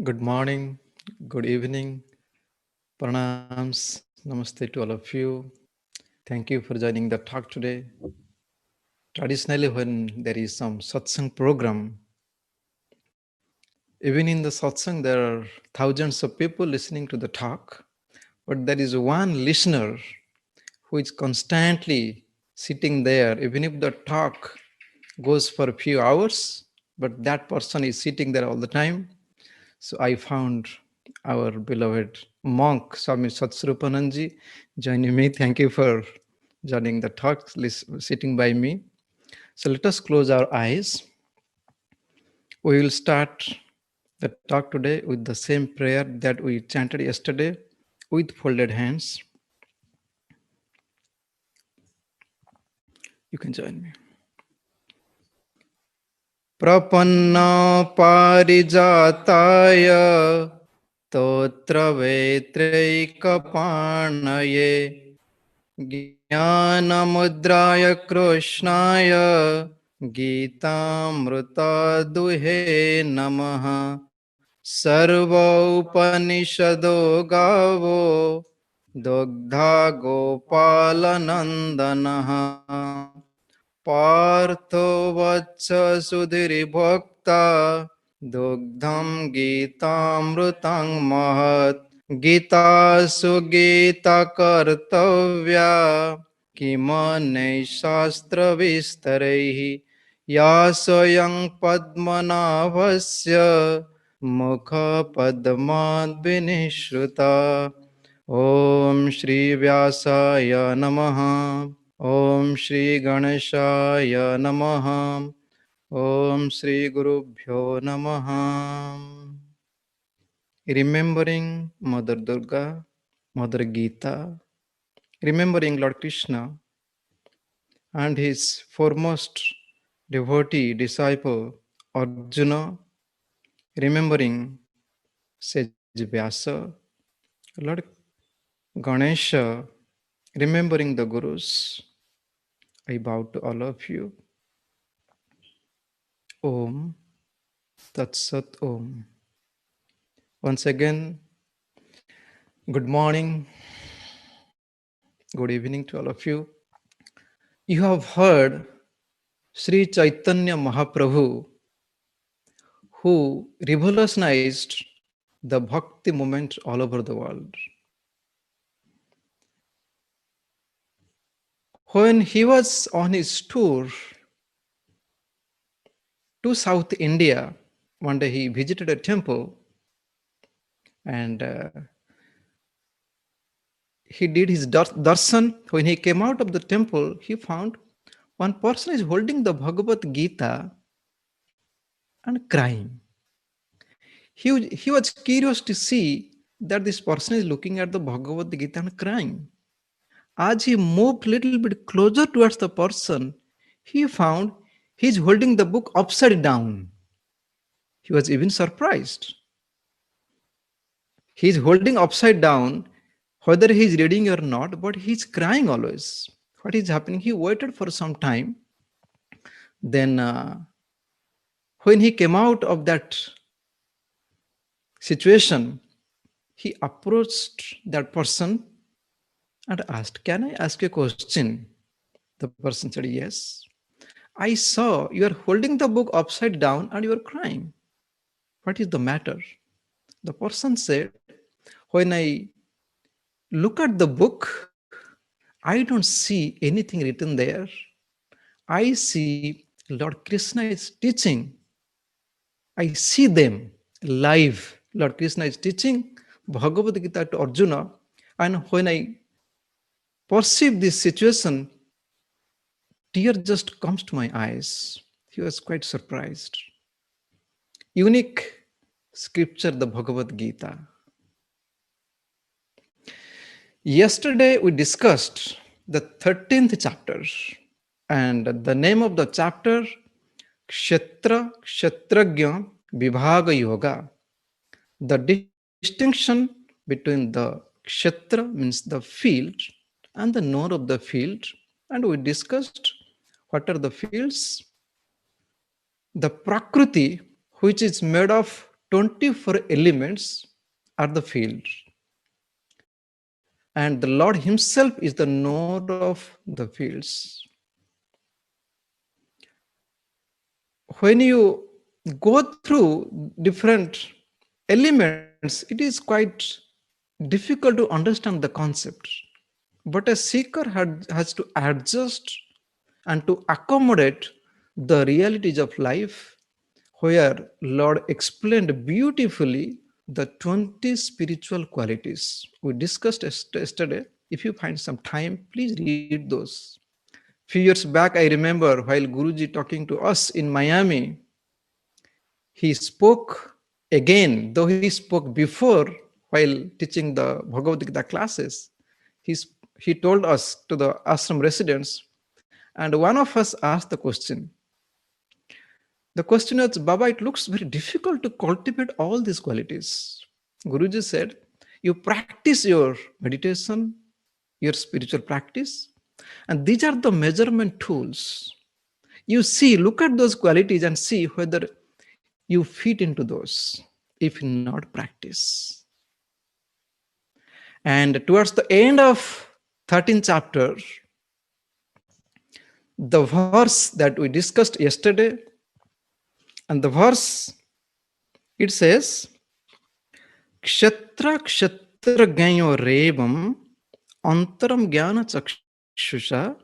Good morning, good evening, pranams, namaste to all of you. Thank you for joining the talk today. Traditionally, when there is some satsang program, even in the satsang, there are thousands of people listening to the talk, but there is one listener who is constantly sitting there, even if the talk goes for a few hours, but that person is sitting there all the time. So I found our beloved monk, Swami Satsrupananji, joining me. Thank you for joining the talk, sitting by me. So let us close our eyes. We will start the talk today with the same prayer that we chanted yesterday with folded hands. You can join me. Prapanna parijataya totra vetraikapanaye ज्ञानमुद्राय कृष्णाय गीतामृतदुहे नमः सर्वोपनिषदो गावो दुग्धा गोपालनन्दनः पार्थो वत्स सुधीर्भोक्ता दुग्धं गीतामृतं महत् गीतासु गीताकर्तव्या किमन्यैः या स्वयं पद्मनाभस्य मुखपद्माद्विनिश्रुता ॐ श्रीव्यासाय नमः ॐ श्रीगणेशाय नमः ॐ श्रीगुरुभ्यो नमः Remembering Mother Durga, Mother Gita, remembering Lord Krishna and his foremost devotee, disciple Arjuna, remembering Sage Vyasa, Lord Ganesha, remembering the Gurus, I bow to all of you. Om Tat Sat Om. Once again, good morning, good evening to all of you. You have heard Sri Chaitanya Mahaprabhu, who revolutionized the bhakti movement all over the world. When he was on his tour to South India, one day he visited a temple and he did his darshan. When he came out of the temple, he found one person is holding the Bhagavad Gita and crying. He was curious to see that this person is looking at the Bhagavad Gita and crying. As he moved a little bit closer towards the person, he found he's holding the book upside down. He was even surprised. He's holding upside down, whether he's reading or not, but he's crying always. What is happening? He waited for some time. Then, when he came out of that situation, he approached that person and asked, "Can I ask you a question?" The person said, "Yes." "I saw you are holding the book upside down and you are crying. What is the matter?" The person said, "When I look at the book, I don't see anything written there. I see Lord Krishna is teaching. I see them live. Lord Krishna is teaching Bhagavad Gita to Arjuna. And when I perceive this situation, tear just comes to my eyes." He was quite surprised. Unique scripture, the Bhagavad Gita. Yesterday we discussed the 13th chapter, and the name of the chapter, Kshetra Kshetragya Vibhaga Yoga. The distinction between the Kshetra means the field and the knower of the field, and we discussed what are the fields. The Prakriti, which is made of 24 elements are the field. And the Lord himself is the knower of the fields. When you go through different elements, it is quite difficult to understand the concept. But a seeker has to adjust and to accommodate the realities of life, where Lord explained beautifully the 20 spiritual qualities we discussed yesterday. If you find some time, please read those. Few years back, I remember while Guruji talking to us in Miami, he spoke again, though he spoke before while teaching the Bhagavad Gita classes. He told us to the ashram residents, and one of us asked the question. The question was, Baba, it looks very difficult to cultivate all these qualities. Guruji said, you practice your meditation, your spiritual practice, and these are the measurement tools. You see, look at those qualities and see whether you fit into those, if not practice. And towards the end of 13th chapter, the verse that we discussed yesterday, and the verse, it says, Kshetra kshetra gyanyo revam antaram jnana chakshusha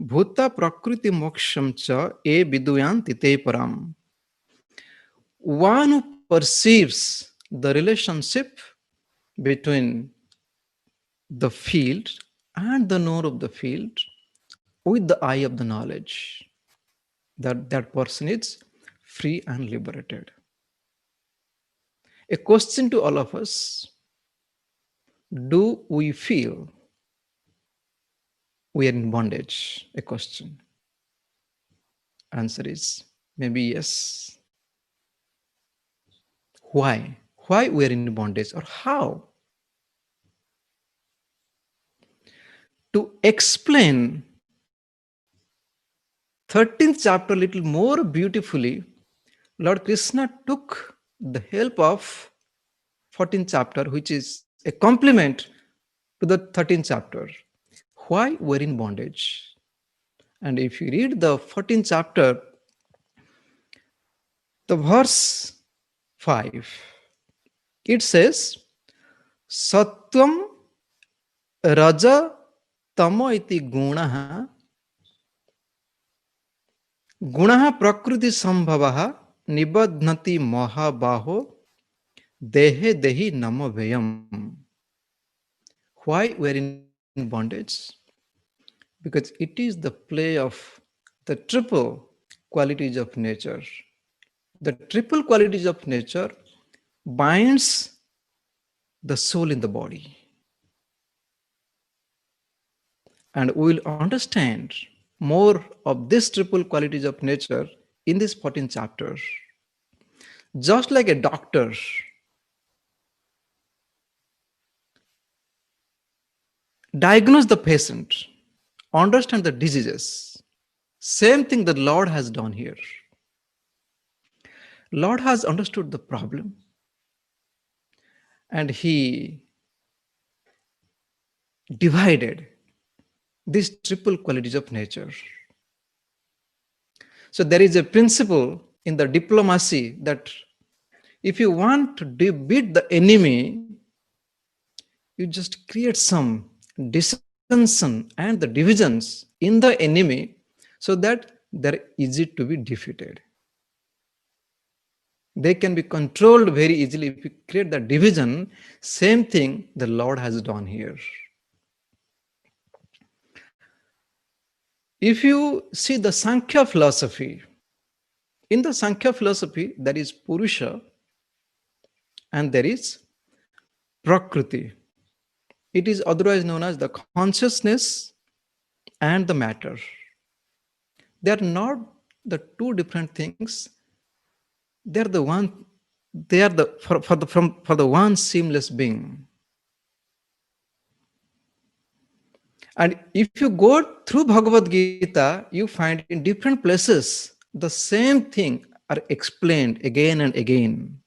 bhuta prakriti moksham cha e viduyanti te param. One who perceives the relationship between the field and the knower of the field with the eye of the knowledge, that person is free and liberated. A question to all of us: do we feel we are in bondage? A question. Answer is maybe yes. Why? Why we are in bondage, or how? To explain 13th chapter a little more beautifully, Lord Krishna took the help of 14th chapter, which is a complement to the 13th chapter. Why we're in bondage? And if you read the 14th chapter, the verse 5, it says, Sattvam Raja Tamo iti Gunaha Gunaha Prakriti Sambhavaha Nibadhnati Mahabaho Dehe Dehi Namavayam. Why we are in bondage? Because it is the play of the triple qualities of nature. The triple qualities of nature binds the soul in the body. And we will understand more of these triple qualities of nature in this 14th chapter. Just like a doctor diagnose the patient, understand the diseases, same thing the Lord has done here. Lord has understood the problem, and he divided these triple qualities of nature. So there is a principle in the diplomacy that if you want to beat the enemy, you just create some dissension and the divisions in the enemy so that they're easy to be defeated. They can be controlled very easily if you create the division. Same thing the Lord has done here. If you see the Sankhya philosophy, in the Sankhya philosophy, there is Purusha and there is Prakriti. It is otherwise known as the consciousness and the matter. They are not the two different things. They are the one. They are for the one seamless being. And if you go through Bhagavad Gita, you find in different places the same thing are explained again and again.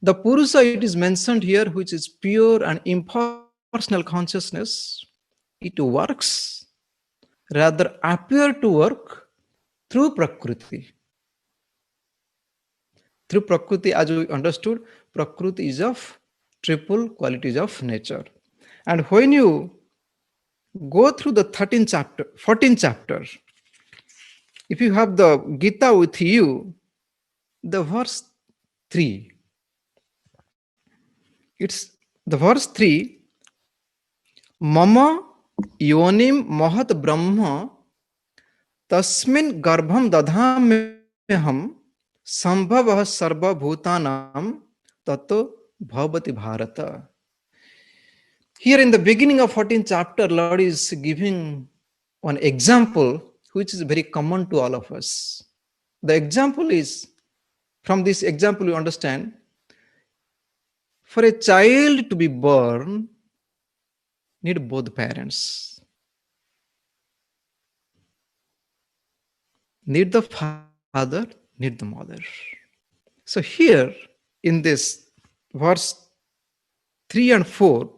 The Purusha, it is mentioned here, which is pure and impersonal consciousness. It works, rather appear to work through Prakriti. Through Prakriti, as we understood, Prakriti is of triple qualities of nature. And when you go through the 13th chapter, 14th chapter, if you have the Gita with you, the verse 3, it's the verse 3, Mama yonim mahat brahma tasmin garbham dadhameham sambhavah sarvabhutanam tato bhavati bharata. Here in the beginning of 14th chapter, Lord is giving one example which is very common to all of us. The example is, from this example you understand, for a child to be born, need both parents. Need the father, need the mother. So here in this verse 3 and 4,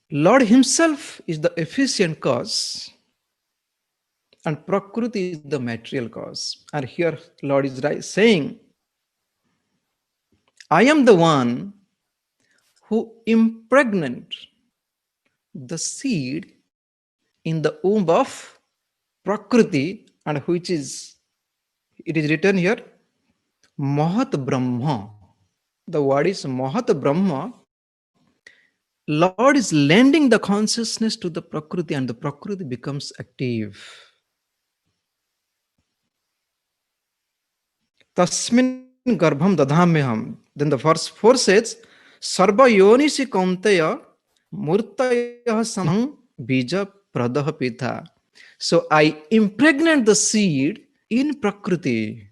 Lord himself is the efficient cause and Prakriti is the material cause. And here Lord is saying, I am the one who impregnate the seed in the womb of Prakriti, and which is, it is written here, Mahat Brahma. The word is Mahat Brahma. Lord is lending the consciousness to the Prakriti and the Prakriti becomes active. Tasmin garbham dadhamyaham. Then the verse 4 says, Sarva yonisi kaunteya murtayah samhang bija pradah pitha. So I impregnate the seed in Prakriti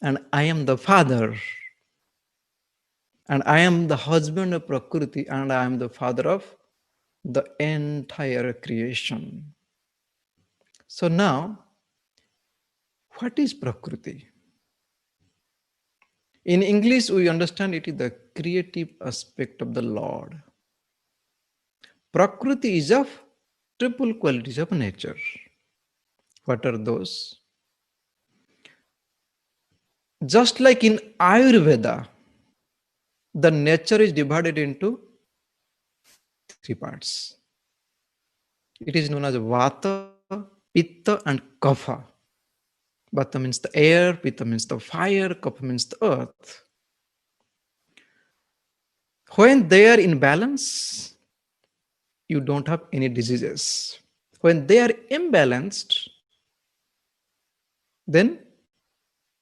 and I am the father. And I am the husband of Prakriti and I am the father of the entire creation. So now, what is Prakriti? In English, we understand it is the creative aspect of the Lord. Prakriti is of triple qualities of nature. What are those? Just like in Ayurveda, the nature is divided into three parts. It is known as Vata, Pitta, and Kapha. Vata means the air, Pitta means the fire, Kapha means the earth. When they are in balance, you don't have any diseases. When they are imbalanced, then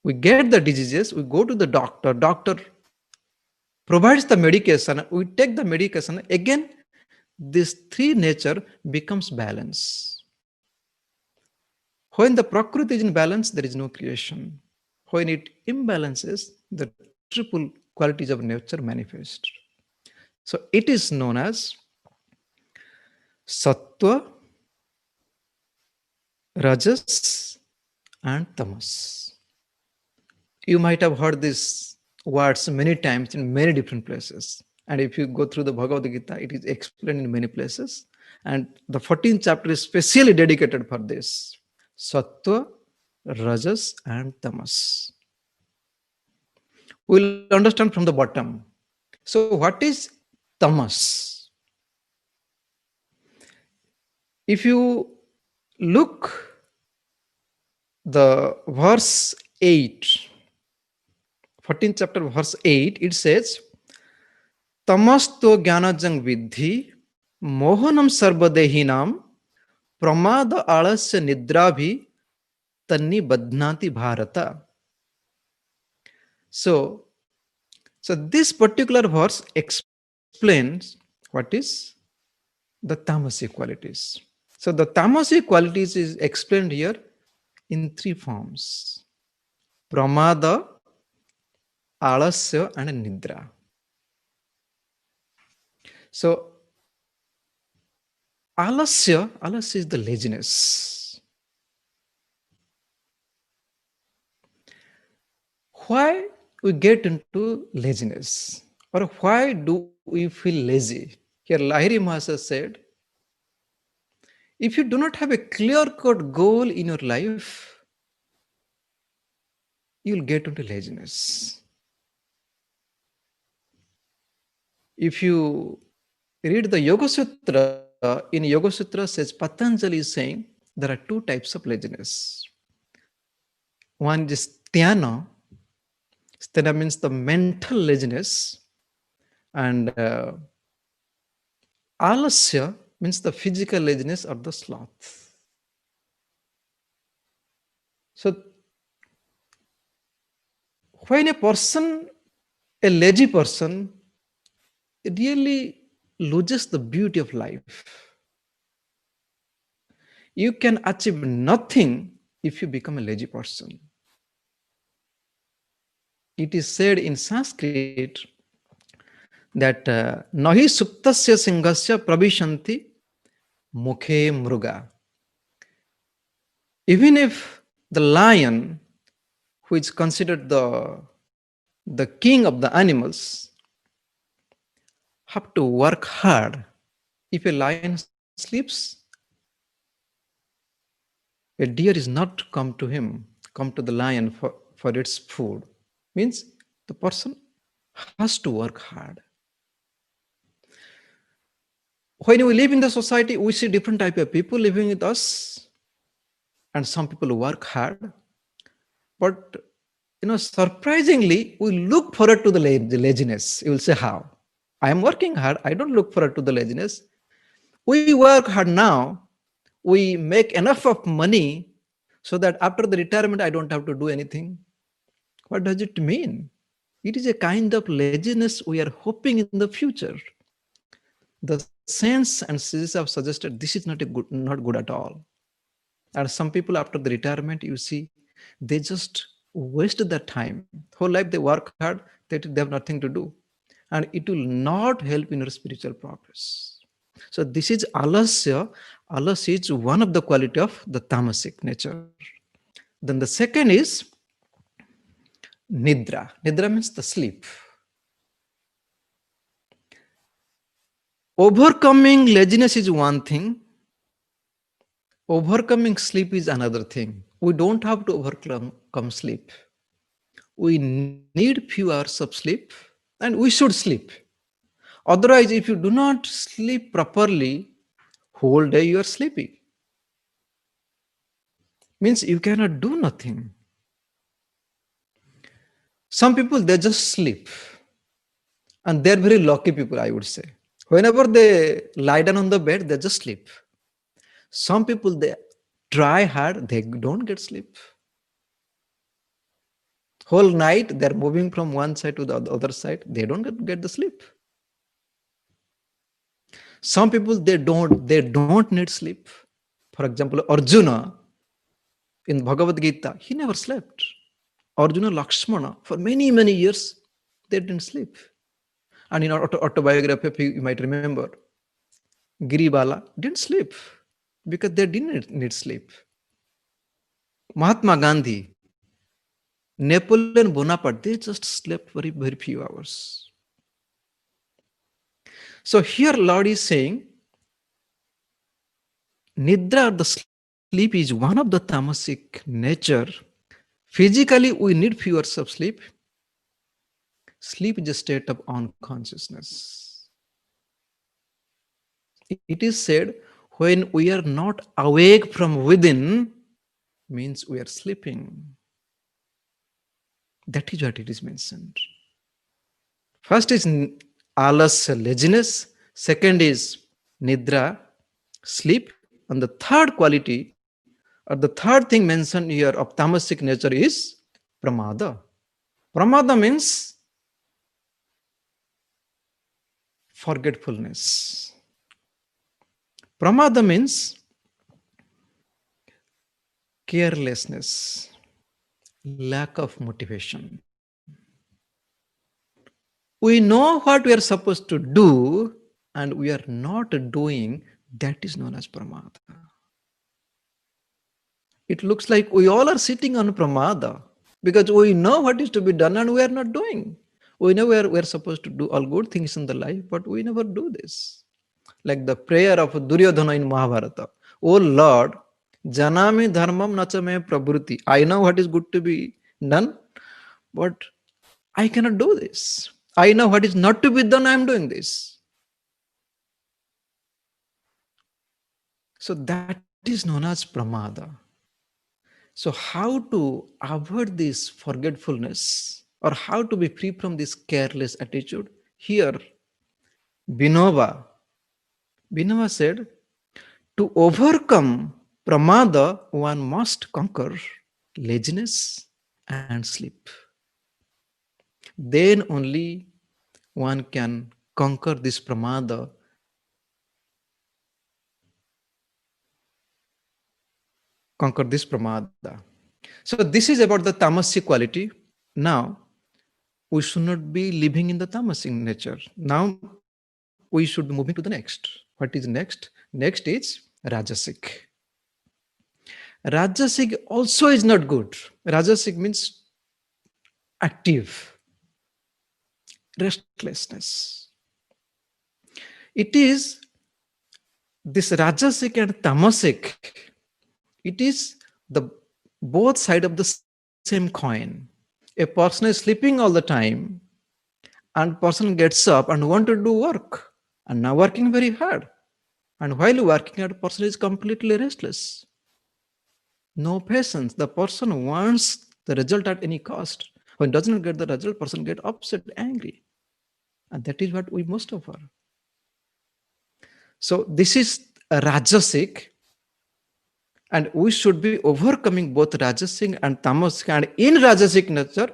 we get the diseases, we go to the doctor, doctor provides the medication, we take the medication, again, this three nature becomes balance. When the Prakriti is in balance, there is no creation. When it imbalances, the triple qualities of nature manifest. So it is known as Sattva, Rajas, and Tamas. You might have heard these words many times in many different places. And if you go through the Bhagavad Gita, it is explained in many places. And the 14th chapter is specially dedicated for this. Sattva, Rajas, and Tamas. We'll understand from the bottom. So what is Tamas? If you look the verse 8, 14th chapter verse 8, it says, Tamasto jnanajang vidhi mohanam sarvadehinam pramada alasya nidrabhi tanni badhnati bharata. So this particular verse explains what is the tamasic qualities. So the tamasic qualities is explained here in three forms: pramada, alasya, and nidra. So alasya is the laziness. why we get into laziness, or why do we feel lazy? Here Lahiri Mahasaya said, if you do not have a clear-cut goal in your life, you'll get into laziness. If you read the Yoga Sutra, in Yoga Sutra says Patanjali is saying there are two types of laziness. One is Sthana. Sthana means the mental laziness, and Alasya means the physical laziness or the sloth. So when a person, a lazy person, really loses the beauty of life. You can achieve nothing if you become a lazy person. It is said in Sanskrit that nahi suptasya singhasya pravishanti mukhe mruga. Even if the lion, who is considered the king of the animals, have to work hard. If a lion sleeps, a deer is not come to him, come to the lion for its food. Means the person has to work hard. When we live in the society, we see different type of people living with us, and some people work hard. But surprisingly, we look forward to the laziness. You will say, how? I am working hard. I don't look forward to the laziness. We work hard now. We make enough of money so that after the retirement, I don't have to do anything. What does it mean? It is a kind of laziness we are hoping in the future. The sense and series have suggested this is not good at all. And some people after the retirement, you see, they just waste their time. Whole life they work hard, they have nothing to do. And it will not help in your spiritual progress. So this is alasya. Alasya is one of the quality of the tamasic nature. Then the second is nidra. Nidra means the sleep. Overcoming laziness is one thing. Overcoming sleep is another thing. We don't have to overcome sleep. We need few hours of sleep, and we should sleep. Otherwise, if you do not sleep properly, whole day you are sleeping. Means you cannot do nothing. Some people, they just sleep. And they're very lucky people, I would say. Whenever they lie down on the bed, they just sleep. Some people, they try hard, they don't get sleep. Whole night, they're moving from one side to the other side, they don't get the sleep. Some people, they don't need sleep. For example, Arjuna in Bhagavad Gita, he never slept. Arjuna, Lakshmana, for many years, they didn't sleep. And in our autobiography, you might remember, Giribala didn't sleep because they didn't need sleep. Mahatma Gandhi, Napoleon Bonaparte, they just slept very few hours. So here Lord is saying, Nidra, the sleep, is one of the tamasic nature. Physically, we need few hours of sleep. Sleep is a state of unconsciousness. It is said, when we are not awake from within, means we are sleeping. That is what it is mentioned. First is alas, laziness. Second is nidra, sleep. And the third quality, or the third thing mentioned here of tamasic nature is pramada. Pramada means forgetfulness. Pramada means carelessness, lack of motivation. We know what we are supposed to do and we are not doing, that is known as pramada. It looks like we all are sitting on pramada. because we know what is to be done and we are not doing. We know we're supposed to do all good things in the life, but we never do this. Like the prayer of Duryodhana in Mahabharata. Oh Lord, janami dharmam nachame prabhuti. I know what is good to be done, but I cannot do this. I know what is not to be done, I am doing this. So that is known as pramada. So how to avoid this forgetfulness or how to be free from this careless attitude? Here, Binova, Binova said, to overcome pramada, one must conquer laziness and sleep. Then only one can conquer this pramada. Conquer this pramada. So this is about the tamasic quality. Now we should not be living in the tamasic nature. Now we should be moving to the next. What is next? Next is rajasic. Rajasic also is not good. Rajasic means active, restlessness. It is this rajasic and tamasic. It is the both side of the same coin. A person is sleeping all the time and person gets up and want to do work and now working very hard. And while working hard, person is completely restless. No patience. The person wants the result at any cost. When does not get the result, person get upset, angry. And that is what we most of are. So this is a rajasic, and we should be overcoming both rajasic and tamasic. And in rajasic nature,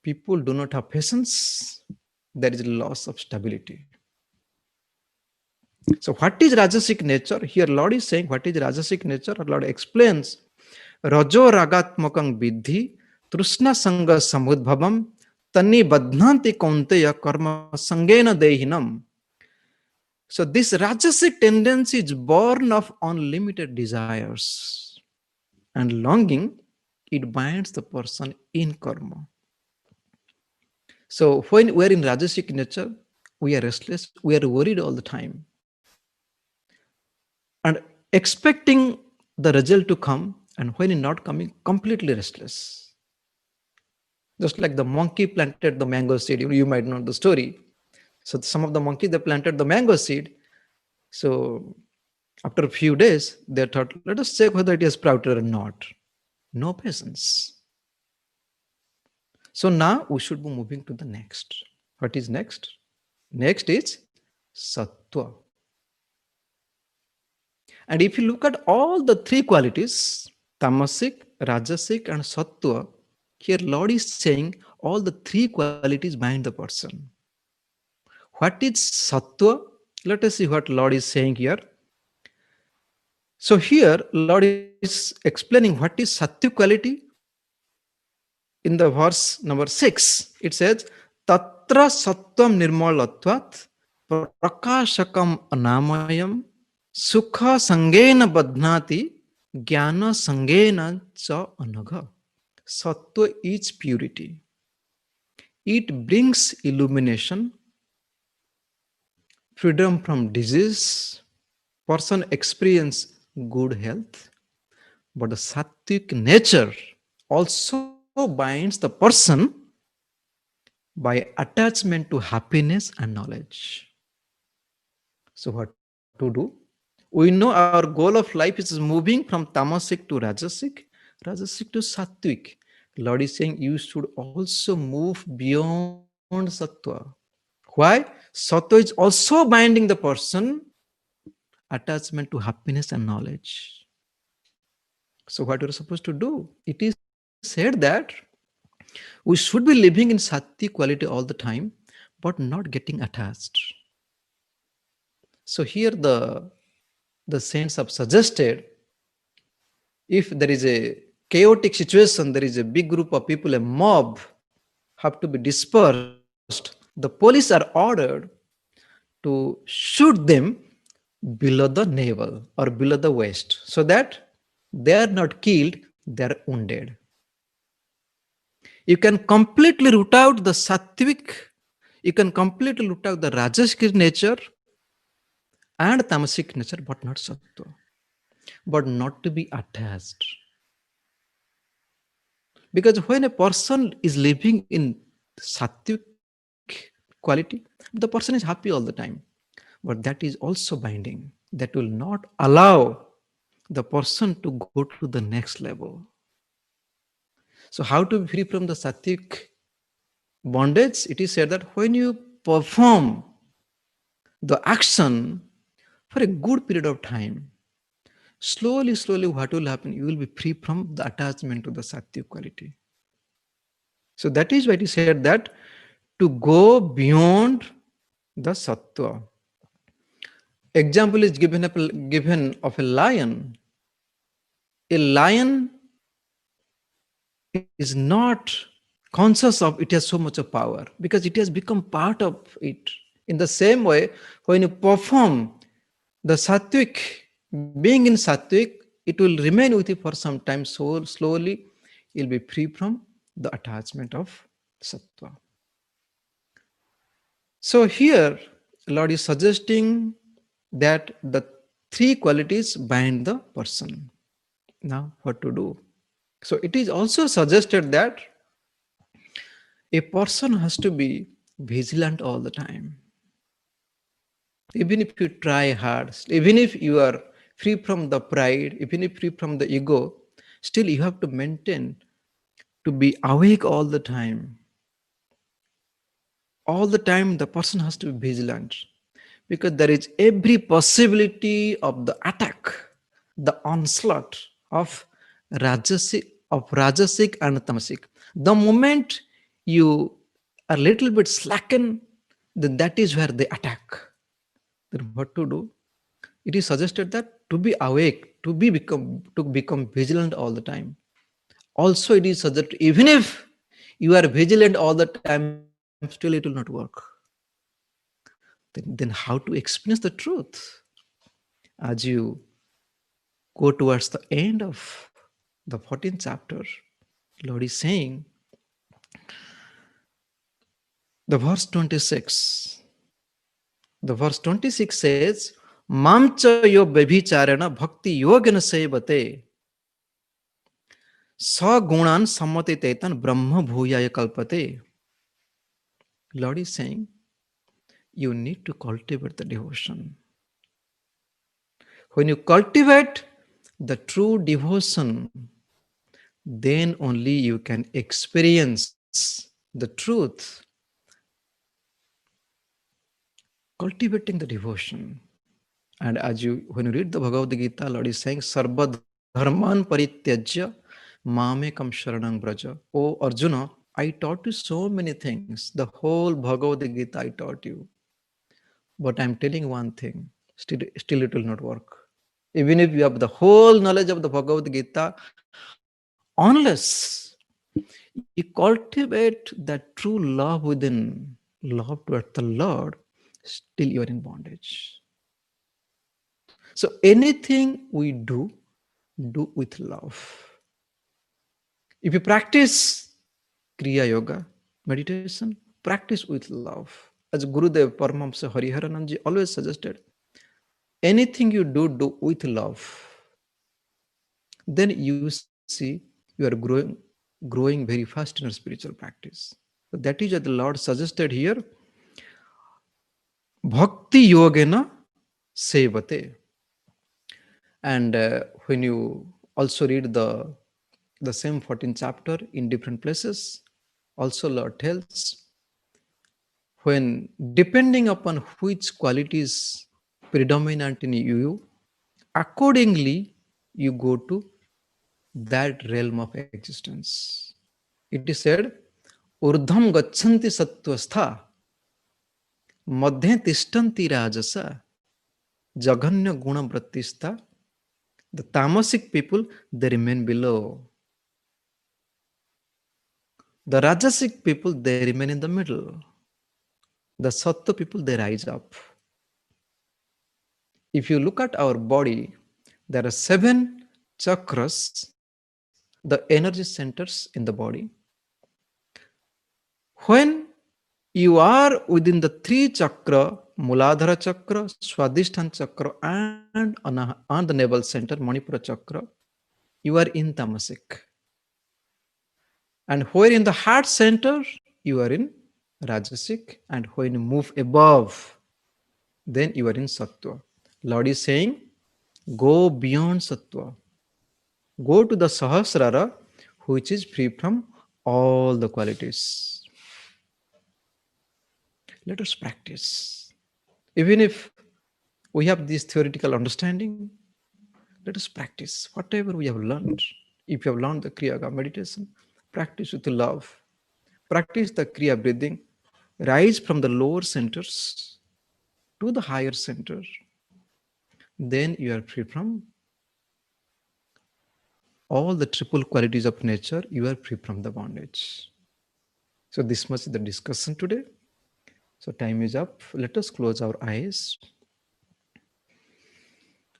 people do not have patience. There is loss of stability. So what is rajasic nature? Here Lord is saying what is rajasic nature. Lord explains Rajo ragatmakang vidhi trusna sanga samudbhavam tani badnanti kaunteya karma sangena dehinam. So this rajasic tendency is born of unlimited desires and longing. It binds the person in karma. So when we are in rajasic nature, we are restless, we are worried all the time, and expecting the result to come, and when it's not coming, completely restless. Just like the monkey planted the mango seed, you might know the story. So some of the monkeys, they planted the mango seed. So after a few days, they thought, let us check whether it is sprouted or not. No patience. So now we should be moving to the next. What is next? Next is sattva. And if you look at all the three qualities, tamasic, rajasic, and sattva, here Lord is saying all the three qualities bind the person. What is sattva? Let us see what Lord is saying here. So here Lord is explaining what is sattvic quality. In the verse number 6, it says, Tatra sattvam nirmalatvat prakashakam anamayam sukha sangena badhnati jnana sangena cha anagha. Sattva is purity. It brings illumination, freedom from disease, person experience good health. But the sattvic nature also binds the person by attachment to happiness and knowledge. So what to do? We know our goal of life is moving from tamasic to rajasic, rajasic to sattvic. Lord is saying you should also move beyond sattva. Why? Sattva is also binding the person, attachment to happiness and knowledge. So what you're supposed to do? It is said that we should be living in sattvic quality all the time, but not getting attached. So here the saints have suggested, if there is a chaotic situation, there is a big group of people, a mob have to be dispersed, the police are ordered to shoot them below the navel or below the waist so that they are not killed, they are wounded. You can completely root out the sattvic, you can completely root out the rajasic nature and tamasic nature, but not sattva. But not to be attached. Because when a person is living in sattvic quality, the person is happy all the time. But that is also binding. That will not allow the person to go to the next level. So, how to be free from the sattvic bondage? It is said that when you perform the action for a good period of time, slowly, slowly, what will happen? You will be free from the attachment to the sattvic quality. So that is why it is said that to go beyond the sattva. Example is given of a lion. A lion is not conscious of it has so much of power because it has become part of it. In the same way, when you perform the sattvic, being in sattvic, it will remain with you for some time. So slowly, you'll be free from the attachment of sattva. So here, Lord is suggesting that the three qualities bind the person. Now, what to do? So it is also suggested that a person has to be vigilant all the time. Even if you try hard, even if you are free from the pride, even if free from the ego, still you have to maintain to be awake all the time. All the time, the person has to be vigilant because there is every possibility of the attack, the onslaught of rajasic and tamasic. The moment you are a little bit slacken, then that is where they attack. Then what to do? It is suggested that to be awake, to become vigilant all the time. Also, it is suggested even if you are vigilant all the time, still it will not work. Then how to experience the truth? As you go towards the end of the 14th chapter, Lord is saying, the verse 26. The verse 26 says, Mamcha yo bebhicharena bhakti yogena sevate sagunan sammati tetan brahma bhuyaya kalpate. Lord is saying, you need to cultivate the devotion. When you cultivate the true devotion, then only you can experience the truth. Cultivating the devotion. And when you read the Bhagavad Gita, Lord is saying, Sarva dharman parityajya mamekam sharanang braja. Oh Arjuna, I taught you so many things. The whole Bhagavad Gita I taught you. But I'm telling one thing, still it will not work. Even if you have the whole knowledge of the Bhagavad Gita, unless you cultivate that true love within, love towards the Lord, still you are in bondage. So anything we do with love. If you practice Kriya Yoga, meditation, practice with love. As Gurudev Paramahamsa Hariharananji always suggested, anything you do with love. Then you see you are growing very fast in your spiritual practice. So that is what the Lord suggested here. Bhakti yogena sevate. And when you also read the same 14th chapter in different places, also Lord tells, when depending upon which qualities predominant in you, accordingly you go to that realm of existence. It is said, urdham gachanti sattvastha, madhye tishtanti rajasa, jaganya guna vrattistha. The tamasic people, they remain below. The rajasic people, they remain in the middle. The sattva people, they rise up. If you look at our body, there are 7 chakras, the energy centers in the body. When you are within the three chakra, Muladhara chakra, Swadhisthana chakra, and on the navel center, Manipura chakra, you are in tamasic. And where in the heart center, you are in rajasic. And when you move above, then you are in sattva. Lord is saying, go beyond sattva. Go to the sahasrara, which is free from all the qualities. Let us practice. Even if we have this theoretical understanding, let us practice whatever we have learned. If you have learned the Kriya Yoga meditation, practice with love. Practice the Kriya breathing. Rise from the lower centers to the higher center. Then you are free from all the triple qualities of nature. You are free from the bondage. So this much is the discussion today. So time is up. Let us close our eyes.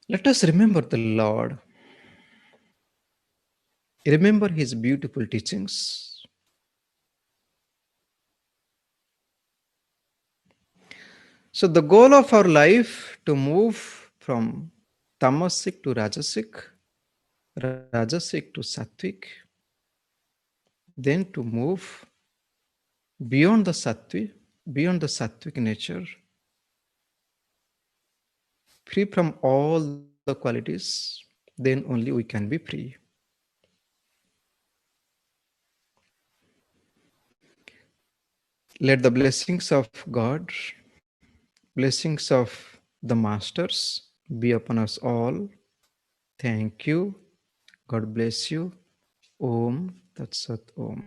Let us remember the Lord. Remember his beautiful teachings. So the goal of our life to move from tamasic to rajasic to sattvic, then to move beyond the sattvic nature, free from all the qualities, then only we can be free. Let the blessings of God, blessings of the masters be upon us all. Thank you. God bless you. Om Tat Sat Om.